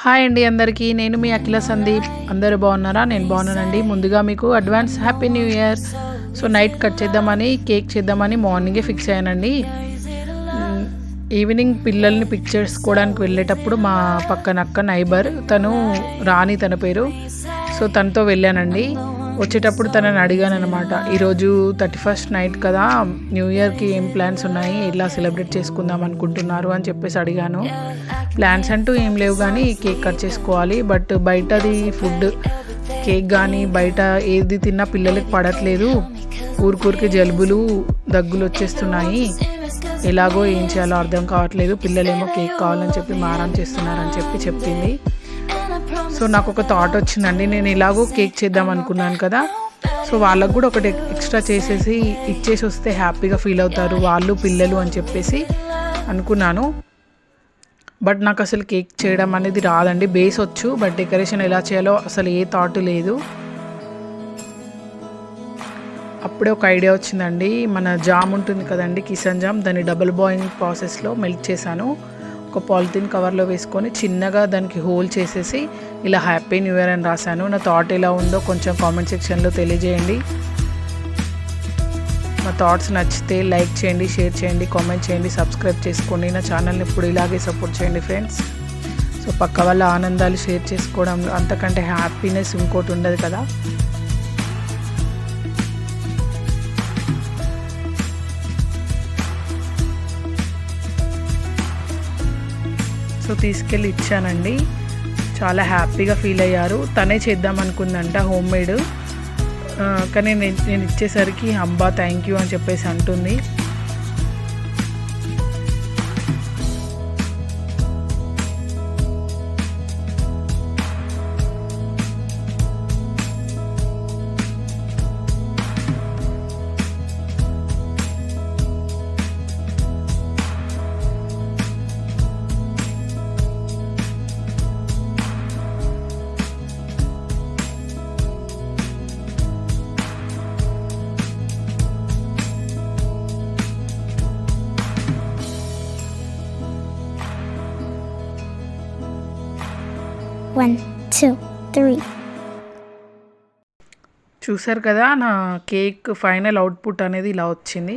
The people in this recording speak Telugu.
హాయ్ అండి అందరికీ. నేను మీ అఖిల సందీప్. అందరూ బాగున్నారా? నేను బాగున్నానండి. ముందుగా మీకు advance happy new year. So night cut చేద్దామని, కేక్ చేద్దామని మార్నింగే ఫిక్స్ అయ్యానండి. ఈవినింగ్ పిల్లల్ని పిక్ చేసుకోవడానికి వెళ్ళేటప్పుడు మా పక్కనక్క నైబర్ తను రాణి తన పేరు. సో తనతో వెళ్ళానండి. వచ్చేటప్పుడు తనని అడిగాను అనమాట, ఈరోజు 31st నైట్ కదా, న్యూ ఇయర్కి ఏం ప్లాన్స్ ఉన్నాయి, ఎలా సెలబ్రేట్ చేసుకుందాం అనుకుంటున్నారు అని చెప్పేసి అడిగాను. ప్లాన్స్ అంటూ ఏం లేవు కానీ కేక్ కట్ చేసుకోవాలి, బట్ బయటది ఫుడ్ కేక్ కానీ బయట ఏది తిన్నా పిల్లలకి పడట్లేదు, ఊరికూరికి జలుబులు దగ్గులు వచ్చేస్తున్నాయి, ఎలాగో ఏం చేయాలో అర్థం కావట్లేదు, పిల్లలేమో కేక్ కావాలని చెప్పి మారం చేస్తున్నారని చెప్పింది. సో నాకు ఒక థాట్ వచ్చిందండి, నేను ఎలాగో కేక్ చేద్దాం అనుకున్నాను కదా, సో వాళ్ళకు కూడా ఒకటి ఎక్స్ట్రా చేసేసి ఇచ్చేసి వస్తే హ్యాపీగా ఫీల్ అవుతారు వాళ్ళు పిల్లలు అని చెప్పేసి అనుకున్నాను. బట్ నాకు అసలు కేక్ చేయడం అనేది రాదండి. బేస్ వచ్చు, బట్ డెకరేషన్ ఎలా చేయాలో అసలు ఏ థాట్ లేదు. అప్పుడే ఒక ఐడియా వచ్చిందండి. మన జామ్ ఉంటుంది కదండి, కిసన్ జామ్, దాన్ని డబుల్ బాయిలింగ్ ప్రాసెస్లో మెల్ట్ చేశాను. ఒక పాలిథిన్ కవర్లో వేసుకొని చిన్నగా దానికి హోల్ చేసేసి ఇలా హ్యాపీ న్యూ ఇయర్ అని రాశాను. నా థాట్ ఎలా ఉందో కొంచెం కామెంట్ సెక్షన్లో తెలియజేయండి. మా థాట్స్ నచ్చితే లైక్ చేయండి, షేర్ చేయండి, కామెంట్ చేయండి, సబ్స్క్రైబ్ చేసుకోండి. నా ఛానల్ని ఇప్పుడు ఇలాగే సపోర్ట్ చేయండి ఫ్రెండ్స్. సో పక్క వాళ్ళ ఆనందాలు షేర్ చేసుకోవడం అంతకంటే హ్యాపీనెస్ ఇంకోటి ఉండదు కదా. సో తీసుకెళ్ళి ఇచ్చానండి. చాలా హ్యాపీగా ఫీల్ అయ్యారు. తనే చేద్దాం అనుకుందంట హోమ్ మేడ్, కానీ నేను ఇచ్చేసరికి అబ్బా థ్యాంక్ యూ అని చెప్పేసి అంటుంది. One, two, three. చూసారు కదా, నా కేక్ ఫైనల్ అవుట్పుట్ అనేది ఇలా వచ్చింది.